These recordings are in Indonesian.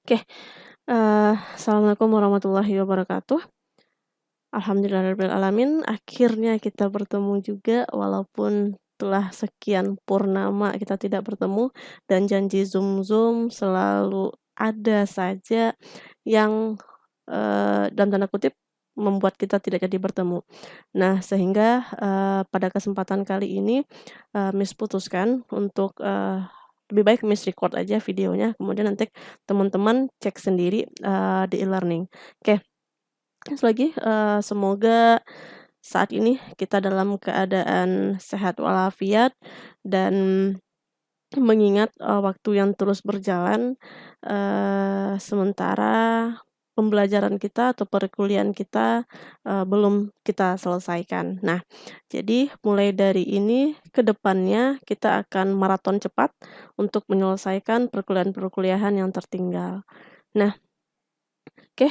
Oke, Assalamualaikum warahmatullahi wabarakatuh. Alhamdulillahirabbil alamin, akhirnya kita bertemu juga walaupun telah sekian purnama kita tidak bertemu dan janji Zoom selalu ada saja yang, dalam tanda kutip, membuat kita tidak jadi bertemu. Nah, sehingga, pada kesempatan kali ini, Miss putuskan untuk, lebih baik Miss record aja videonya, kemudian nanti teman-teman cek sendiri, di e-learning. Oke, lagi, semoga saat ini kita dalam keadaan sehat walafiat dan mengingat, waktu yang terus berjalan, sementara pembelajaran kita atau perkuliahan kita, belum kita selesaikan. Nah, jadi mulai dari ini ke depannya kita akan maraton cepat untuk menyelesaikan perkuliahan-perkuliahan yang tertinggal. Nah, oke,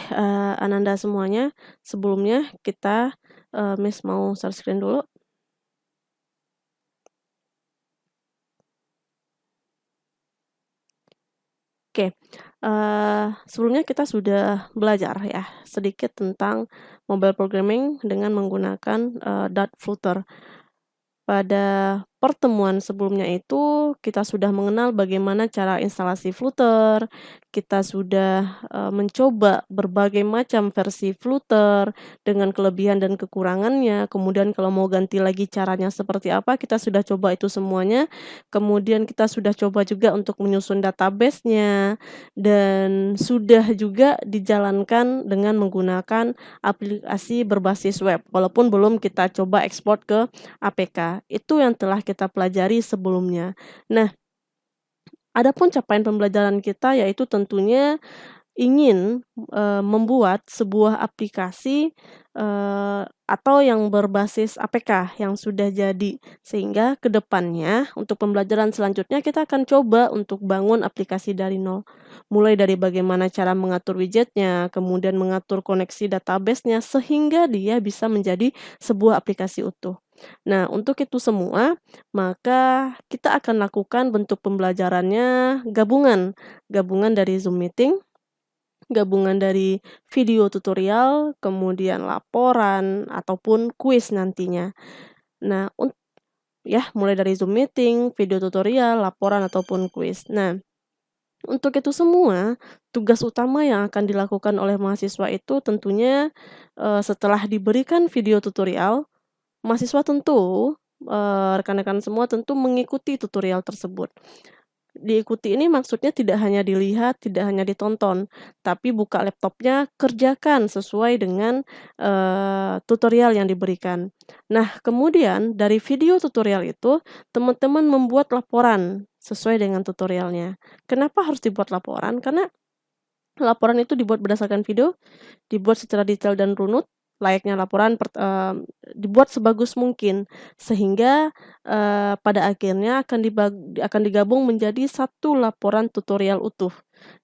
Ananda semuanya, sebelumnya kita, Miss mau share screen dulu. Oke, sebelumnya kita sudah belajar ya, sedikit tentang mobile programming dengan menggunakan, Flutter. Pada pertemuan sebelumnya itu, kita sudah mengenal bagaimana cara instalasi Flutter, kita sudah, mencoba berbagai macam versi Flutter dengan kelebihan dan kekurangannya, kemudian kalau mau ganti lagi caranya seperti apa, kita sudah coba itu semuanya. Kemudian kita sudah coba juga untuk menyusun database-nya, dan sudah juga dijalankan dengan menggunakan aplikasi berbasis web, walaupun belum kita coba ekspor ke APK, itu yang telah kita pelajari sebelumnya. Nah, adapun capaian pembelajaran kita yaitu tentunya ingin, membuat sebuah aplikasi, atau yang berbasis APK yang sudah jadi, sehingga ke depannya untuk pembelajaran selanjutnya kita akan coba untuk bangun aplikasi dari nol. Mulai dari bagaimana cara mengatur widgetnya, kemudian mengatur koneksi database-nya, sehingga dia bisa menjadi sebuah aplikasi utuh. Nah, untuk itu semua, maka kita akan lakukan bentuk pembelajarannya gabungan dari Zoom meeting, gabungan dari video tutorial, kemudian laporan, ataupun kuis nantinya. Nah, ya, mulai dari Zoom meeting, video tutorial, laporan, ataupun kuis. Nah, untuk itu semua, tugas utama yang akan dilakukan oleh mahasiswa itu tentunya, setelah diberikan video tutorial, mahasiswa tentu, rekan-rekan semua tentu mengikuti tutorial tersebut. Diikuti ini maksudnya tidak hanya dilihat, tidak hanya ditonton, tapi buka laptopnya, kerjakan sesuai dengan, tutorial yang diberikan. Nah, kemudian dari video tutorial itu, teman-teman membuat laporan sesuai dengan tutorialnya. Kenapa harus dibuat laporan? Karena laporan itu dibuat berdasarkan video, dibuat secara detail dan runut, layaknya laporan dibuat sebagus mungkin, sehingga, pada akhirnya akan digabung menjadi satu laporan tutorial utuh.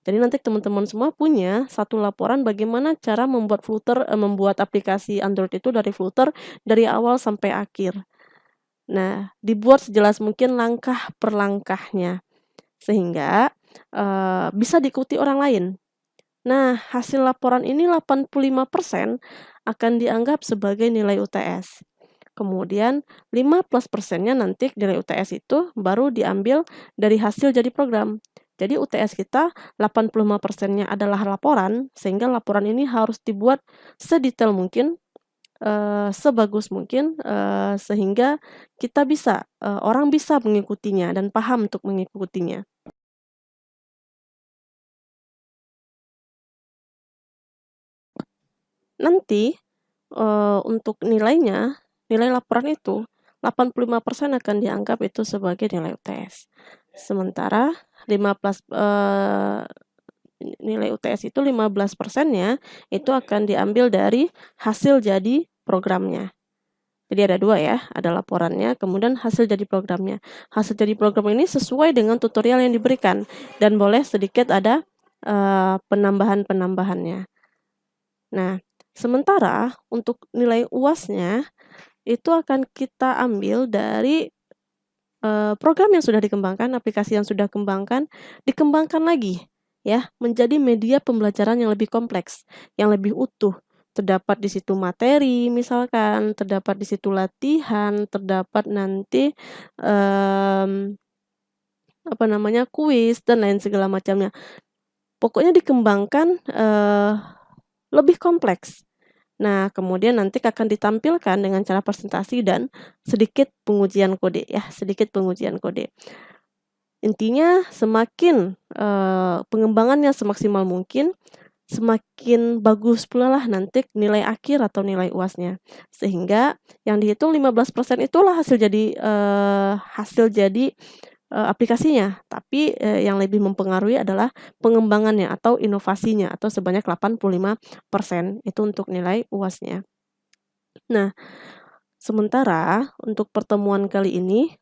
Jadi nanti teman-teman semua punya satu laporan bagaimana cara membuat aplikasi Android itu dari Flutter, dari awal sampai akhir. Nah, dibuat sejelas mungkin langkah per langkahnya, sehingga, bisa diikuti orang lain. Nah, hasil laporan ini 85% akan dianggap sebagai nilai UTS. Kemudian 15%-nya nanti nilai UTS itu baru diambil dari hasil jadi program. Jadi UTS kita 85%-nya adalah laporan, sehingga laporan ini harus dibuat sedetail mungkin, sebagus mungkin, sehingga orang bisa mengikutinya dan paham untuk mengikutinya. Nanti, untuk nilai laporan itu 85% akan dianggap itu sebagai nilai UTS. Sementara 15%-nya itu akan diambil dari hasil jadi programnya. Jadi ada 2 ya, ada laporannya, kemudian hasil jadi programnya. Hasil jadi program ini sesuai dengan tutorial yang diberikan dan boleh sedikit ada, penambahan-penambahannya. Nah, sementara untuk nilai UAS-nya, itu akan kita ambil dari, program yang sudah dikembangkan, aplikasi yang sudah dikembangkan lagi ya, menjadi media pembelajaran yang lebih kompleks, yang lebih utuh. Terdapat di situ materi misalkan, terdapat di situ latihan, terdapat nanti, apa namanya, kuis dan lain segala macamnya. Pokoknya dikembangkan, lebih kompleks. Nah, kemudian nanti akan ditampilkan dengan cara presentasi dan sedikit pengujian kode ya, sedikit pengujian kode. Intinya semakin, pengembangannya semaksimal mungkin, semakin bagus pula lah nanti nilai akhir atau nilai UAS-nya. Sehingga yang dihitung 15% itulah hasil jadi aplikasinya, tapi, yang lebih mempengaruhi adalah pengembangannya atau inovasinya atau sebanyak 85% itu untuk nilai UAS-nya. Nah, sementara untuk pertemuan kali ini,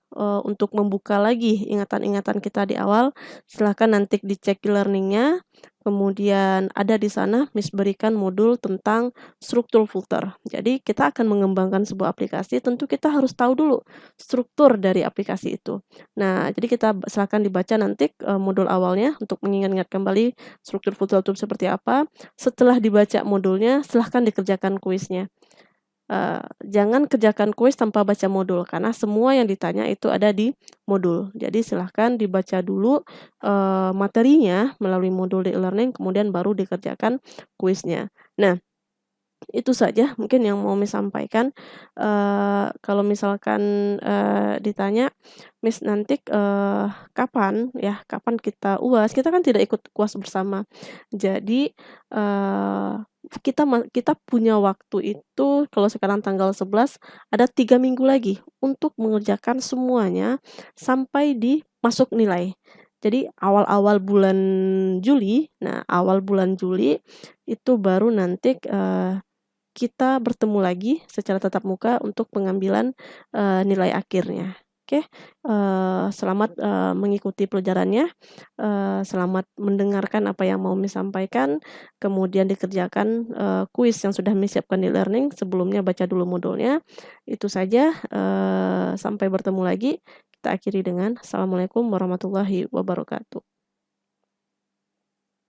untuk membuka lagi ingatan-ingatan kita di awal, silahkan nanti dicek e-learning-nya, kemudian ada di sana Miss berikan modul tentang struktur filter. Jadi kita akan mengembangkan sebuah aplikasi, tentu kita harus tahu dulu struktur dari aplikasi itu. Nah, jadi silahkan dibaca nanti, modul awalnya untuk mengingat-ingat kembali struktur filter itu seperti apa. Setelah dibaca modulnya, silahkan dikerjakan kuisnya. Jangan kerjakan kuis tanpa baca modul, karena semua yang ditanya itu ada di modul. Jadi silahkan dibaca dulu, materinya melalui modul di e-learning, kemudian baru dikerjakan kuisnya. Nah, itu saja mungkin yang mau Miss sampaikan. Kalau misalkan, ditanya, "Miss nanti, kapan kita UAS?" Kita kan tidak ikut UAS bersama. Jadi, kita punya waktu itu kalau sekarang tanggal 11, ada 3 minggu lagi untuk mengerjakan semuanya sampai di masuk nilai. Jadi awal-awal bulan Juli, nah awal bulan Juli itu baru nanti, kita bertemu lagi secara tatap muka untuk pengambilan, nilai akhirnya. Oke, selamat, mengikuti pelajarannya, selamat mendengarkan apa yang mau Miss sampaikan, kemudian dikerjakan, kuis yang sudah Miss siapkan di e-learning, sebelumnya baca dulu modulnya. Itu saja, sampai bertemu lagi. Kita akhiri dengan Assalamualaikum warahmatullahi wabarakatuh.